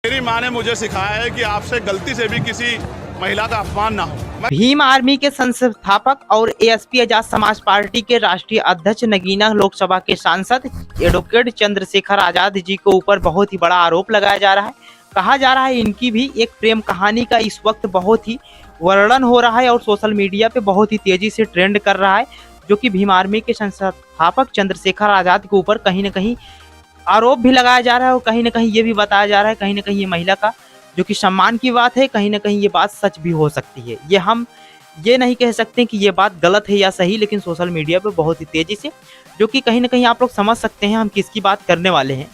मेरी माँ ने मुझे सिखाया है कि आपसे गलती से भी किसी महिला का अपमान ना हो। भीम आर्मी के संस्थापक और एएसपी आजाद समाज पार्टी के राष्ट्रीय अध्यक्ष नगीना लोकसभा के सांसद एडवोकेट चंद्रशेखर आजाद जी के ऊपर बहुत ही बड़ा आरोप लगाया जा रहा है। कहा जा रहा है इनकी भी एक प्रेम कहानी का इस वक्त बहुत ही वर्णन हो रहा है और सोशल मीडिया पे बहुत ही तेजी से ट्रेंड कर रहा है, जो कि भीम आर्मी के संस्थापक चंद्रशेखर आजाद के ऊपर कहीं ना कहीं आरोप भी लगाया जा रहा है और कहीं ना कहीं ये भी बताया जा रहा है, कहीं ना कहीं ये महिला का जो कि सम्मान की बात है, कहीं ना कहीं ये बात सच भी हो सकती है। ये हम ये नहीं कह सकते कि ये बात गलत है या सही, लेकिन सोशल मीडिया पे बहुत ही तेजी से जो कि कहीं ना कहीं आप लोग समझ सकते हैं हम किसकी बात करने वाले हैं।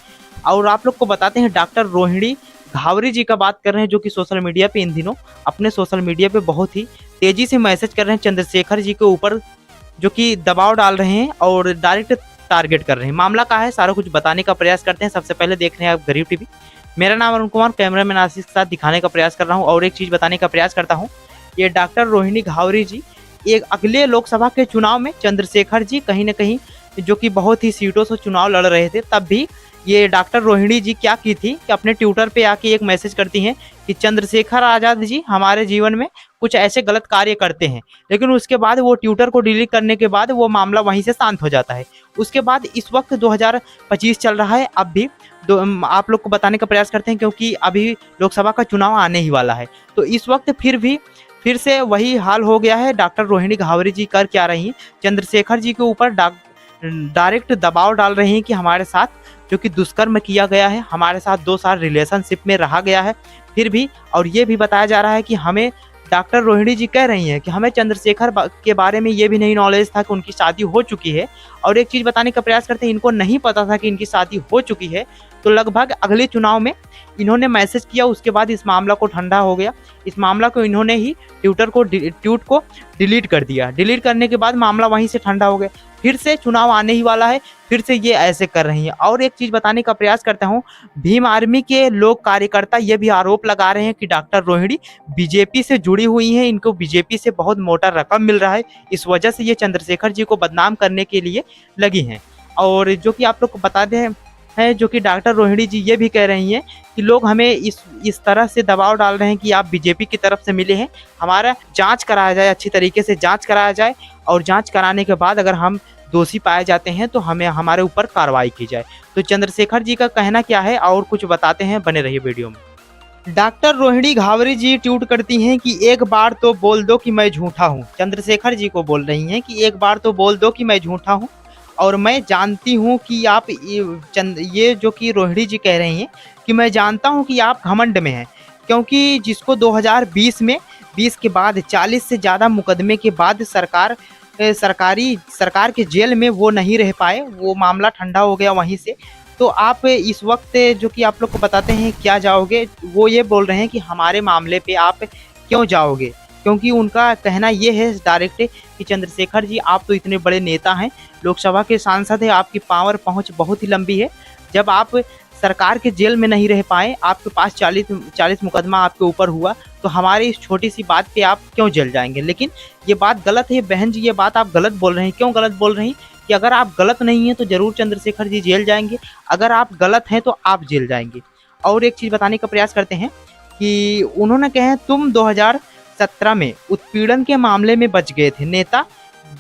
और आप लोग को बताते हैं डॉक्टर रोहिणी घावरी जी का बात कर रहे हैं, जो कि सोशल मीडिया पे इन दिनों अपने सोशल मीडिया पे बहुत ही तेजी से मैसेज कर रहे हैं चंद्रशेखर जी के ऊपर, जो कि दबाव डाल रहे हैं और डायरेक्ट टारगेट कर रहे हैं। मामला क्या है सारा कुछ बताने का प्रयास करते हैं। सबसे पहले देख रहे हैं आप गरीब टीवी। मेरा नाम अरुण कुमार, कैमरामैन आशीष के साथ दिखाने का प्रयास कर रहा हूं और एक चीज बताने का प्रयास करता हूं। ये डॉक्टर रोहिणी घावरी जी एक अगले लोकसभा के चुनाव में चंद्रशेखर जी कहीं ना कहीं जो कि बहुत ही सीटों से चुनाव लड़ रहे थे, तब भी ये डॉक्टर रोहिणी जी क्या की थी कि अपने ट्विटर पे आके एक मैसेज करती हैं कि चंद्रशेखर आजाद जी हमारे जीवन में कुछ ऐसे गलत कार्य करते हैं, लेकिन उसके बाद वो ट्विटर को डिलीट करने के बाद वो मामला वहीं से शांत हो जाता है। उसके बाद इस वक्त 2025 चल रहा है, अब भी आप लोग को बताने का प्रयास करते हैं क्योंकि अभी लोकसभा का चुनाव आने ही वाला है। तो इस वक्त फिर से वही हाल हो गया है। डॉक्टर रोहिणी घावरी जी कर क्या रही हैं, चंद्रशेखर जी के ऊपर डायरेक्ट दबाव डाल रही हैं कि हमारे साथ जो कि दुष्कर्म किया गया है, हमारे साथ 2 साल रिलेशनशिप में रहा गया है, फिर भी और ये भी बताया जा रहा है कि हमें डॉक्टर रोहिणी जी कह रही हैं कि हमें चंद्रशेखर के बारे में ये भी नहीं नॉलेज था कि उनकी शादी हो चुकी है। और एक चीज़ बताने का प्रयास करते हैं, इनको नहीं पता था कि इनकी शादी हो चुकी है। तो लगभग अगले चुनाव में इन्होंने मैसेज किया, उसके बाद इस मामला को ठंडा हो गया। इस मामला को इन्होंने ही ट्वीट को डिलीट कर दिया। डिलीट करने के बाद मामला वहीं से ठंडा हो गया। फिर से चुनाव आने ही वाला है, फिर से ये ऐसे कर रही हैं। और एक चीज़ बताने का प्रयास करता हूँ, भीम आर्मी के लोग कार्यकर्ता ये भी आरोप लगा रहे हैं कि डॉक्टर रोहिणी बीजेपी से जुड़ी हुई हैं, इनको बीजेपी से बहुत मोटा रकम मिल रहा है, इस वजह से ये चंद्रशेखर जी को बदनाम करने के लिए लगी हैं। और जो कि आप लोग को बता दें है, जो कि डॉक्टर रोहिणी जी ये भी कह रही हैं कि लोग हमें इस तरह से दबाव डाल रहे हैं कि आप बीजेपी की तरफ से मिले हैं, हमारा जांच कराया जाए, अच्छी तरीके से जांच कराया जाए और जांच कराने के बाद अगर हम दोषी पाए जाते हैं तो हमें हमारे ऊपर कार्रवाई की जाए। तो चंद्रशेखर जी का कहना क्या है और कुछ बताते हैं, बने रहिए वीडियो में। डॉक्टर रोहिणी घावरी जी ट्वीट करती हैं कि एक बार तो बोल दो कि मैं झूठा हूँ। चंद्रशेखर जी को बोल रही हैं कि एक बार तो बोल दो कि मैं झूठा हूँ और मैं जानती हूँ कि आप ये जो कि रोहिणी जी कह रही हैं कि मैं जानता हूँ कि आप घमंड में हैं, क्योंकि जिसको 2020 में 20 के बाद 40 से ज़्यादा मुकदमे के बाद सरकार के जेल में वो नहीं रह पाए, वो मामला ठंडा हो गया वहीं से। तो आप इस वक्त जो कि आप लोग को बताते हैं क्या जाओगे, वो ये बोल रहे हैं कि हमारे मामले पे आप क्यों जाओगे, क्योंकि उनका कहना ये है डायरेक्ट कि चंद्रशेखर जी आप तो इतने बड़े नेता हैं, लोकसभा के सांसद हैं, आपकी पावर पहुंच बहुत ही लंबी है, जब आप सरकार के जेल में नहीं रह पाए, आपके पास 40 मुकदमा आपके ऊपर हुआ, तो हमारी इस छोटी सी बात पे आप क्यों जेल जाएंगे। लेकिन ये बात गलत है बहन जी, ये बात आप गलत बोल रहे हैं। क्यों गलत बोल रही हैं कि अगर आप गलत नहीं हैं तो जरूर चंद्रशेखर जी जेल जाएंगे, अगर आप गलत हैं तो आप जेल जाएंगे। और एक चीज़ बताने का प्रयास करते हैं कि उन्होंने कहा तुम 2017 में उत्पीड़न के मामले में बच गए थे, नेता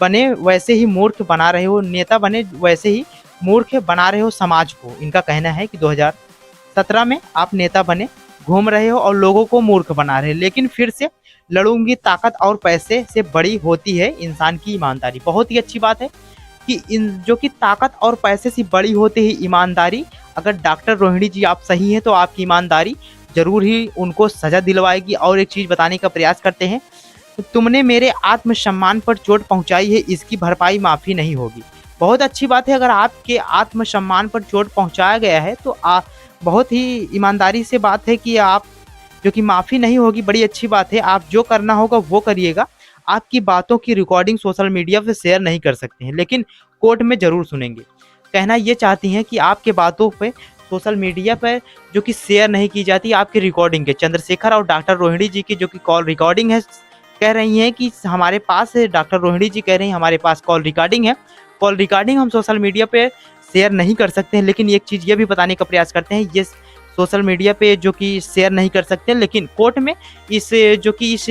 बने वैसे ही मूर्ख बना रहे हो, नेता बने वैसे ही मूर्ख बना रहे हो समाज को। इनका कहना है कि 2017 में आप नेता बने, घूम रहे हो और लोगों को मूर्ख बना रहे हो, लेकिन फिर से लड़ूंगी, ताकत और पैसे से बड़ी होती है इंसान की ईमानदारी। बहुत ही अच्छी बात है कि जो कि ताकत और पैसे से बड़ी होती है ईमानदारी। अगर डॉक्टर रोहिणी जी आप सही हैं तो आपकी ईमानदारी जरूर ही उनको सजा दिलवाएगी। और एक चीज़ बताने का प्रयास करते हैं, तुमने मेरे आत्मसम्मान पर चोट पहुंचाई है, इसकी भरपाई माफ़ी नहीं होगी। बहुत अच्छी बात है, अगर आपके आत्मसम्मान पर चोट पहुंचाया गया है तो बहुत ही ईमानदारी से बात है कि आप जो कि माफ़ी नहीं होगी, बड़ी अच्छी बात है। आप जो करना होगा वो करिएगा, आपकी बातों की रिकॉर्डिंग सोशल मीडिया पे शेयर नहीं कर सकते हैं, लेकिन कोर्ट में ज़रूर सुनेंगे। कहना ये चाहती हैं कि आपके बातों पे सोशल मीडिया पर जो कि शेयर नहीं की जाती, आपकी रिकॉर्डिंग के चंद्रशेखर और डॉक्टर रोहिणी जी की जो कि कॉल रिकॉर्डिंग है, कह रही हैं कि हमारे पास डॉक्टर रोहिणी जी कह रही हैं हमारे पास कॉल रिकॉर्डिंग है, कॉल रिकॉर्डिंग हम सोशल मीडिया पे शेयर नहीं कर सकते हैं। लेकिन एक चीज़ ये भी बताने का प्रयास करते हैं, ये सोशल मीडिया पे जो कि शेयर नहीं कर सकते, लेकिन कोर्ट में इस जो कि इस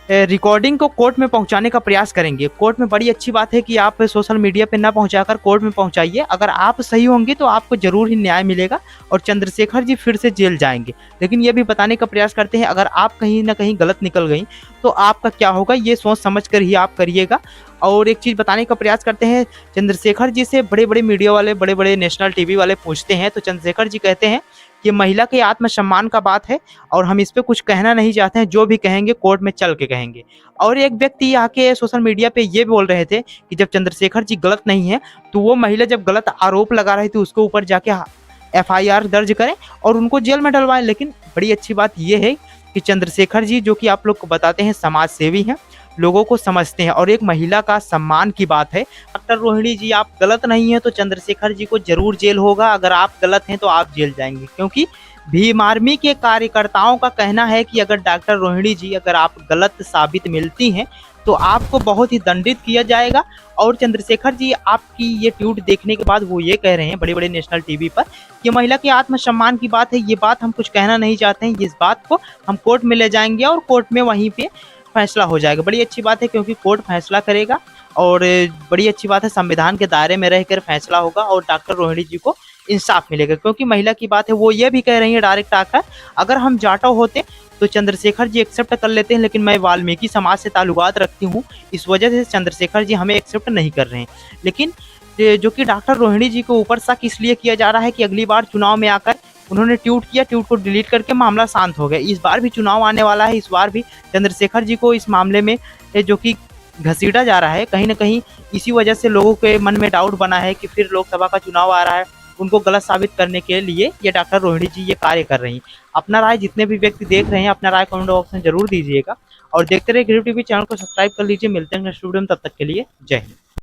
रिकॉर्डिंग को कोर्ट में पहुंचाने का प्रयास करेंगे। कोर्ट में बड़ी अच्छी बात है कि आप सोशल मीडिया पे ना पहुंचाकर कोर्ट में पहुंचाइए। अगर आप सही होंगे तो आपको जरूर ही न्याय मिलेगा और चंद्रशेखर जी फिर से जेल जाएंगे। लेकिन ये भी बताने का प्रयास करते हैं, अगर आप कहीं ना कहीं गलत निकल गई तो आपका क्या होगा, ये सोच समझ कर ही आप करिएगा। और एक चीज़ बताने का प्रयास करते हैं, चंद्रशेखर जी से बड़े बड़े मीडिया वाले, बड़े बड़े नेशनल टीवी वाले पूछते हैं तो चंद्रशेखर जी कहते हैं कि महिला के आत्मसम्मान का बात है और हम इस पे कुछ कहना नहीं चाहते हैं, जो भी कहेंगे कोर्ट में चल के कहेंगे। और एक व्यक्ति आके सोशल मीडिया पे ये बोल रहे थे कि जब चंद्रशेखर जी गलत नहीं है तो वो महिला जब गलत आरोप लगा रही थी उसके ऊपर जाके एफआईआर दर्ज करें और उनको जेल में डलवाएं। लेकिन बड़ी अच्छी बात ये है कि चंद्रशेखर जी, जो कि आप लोग को बताते हैं समाज सेवी हैं, लोगों को समझते हैं और एक महिला का सम्मान की बात है। डॉक्टर रोहिणी जी, आप गलत नहीं है तो चंद्रशेखर जी को जरूर जेल होगा, अगर आप गलत हैं तो आप जेल जाएंगे। क्योंकि भीम आर्मी के कार्यकर्ताओं का कहना है कि अगर डॉक्टर रोहिणी जी, अगर आप गलत साबित मिलती हैं तो आपको बहुत ही दंडित किया जाएगा। और चंद्रशेखर जी, आपकी ये ट्वीट देखने के बाद वो ये कह रहे हैं बड़े बड़े नेशनल टीवी पर कि महिला के आत्मसम्मान की बात है, ये बात हम कुछ कहना नहीं चाहते हैं, इस बात को हम कोर्ट में ले जाएंगे और कोर्ट में वहीं पे फैसला हो जाएगा। बड़ी अच्छी बात है क्योंकि कोर्ट फैसला करेगा और बड़ी अच्छी बात है, संविधान के दायरे में रहकर फैसला होगा और डॉक्टर रोहिणी जी को इंसाफ मिलेगा। क्योंकि महिला की बात है, वो ये भी कह रही है डायरेक्ट आकर, अगर हम जाटव होते तो चंद्रशेखर जी एक्सेप्ट कर लेते हैं, लेकिन मैं वाल्मीकि समाज से ताल्लुकात रखती हूँ, इस वजह से चंद्रशेखर जी हमें एक्सेप्ट नहीं कर रहे हैं। लेकिन जो कि डॉक्टर रोहिणी जी के ऊपर शक इसलिए किया जा रहा है कि अगली बार चुनाव में आकर उन्होंने ट्वीट किया, ट्वीट को डिलीट करके मामला शांत हो गया। इस बार भी चुनाव आने वाला है, इस बार भी चंद्रशेखर जी को इस मामले में जो कि घसीटा जा रहा है, कहीं ना कहीं इसी वजह से लोगों के मन में डाउट बना है कि फिर लोकसभा का चुनाव आ रहा है, उनको गलत साबित करने के लिए ये डॉक्टर रोहिणी जी ये कार्य कर रही हैं। अपना राय जितने भी व्यक्ति देख रहे हैं, अपना राय कमेंट बॉक्स में जरूर दीजिएगा और देखते रहिए ग्रीव टीवी। चैनल को सब्सक्राइब कर लीजिए। मिलते हैं नेक्स्ट वीडियो में, तब तक के लिए जय हिंद।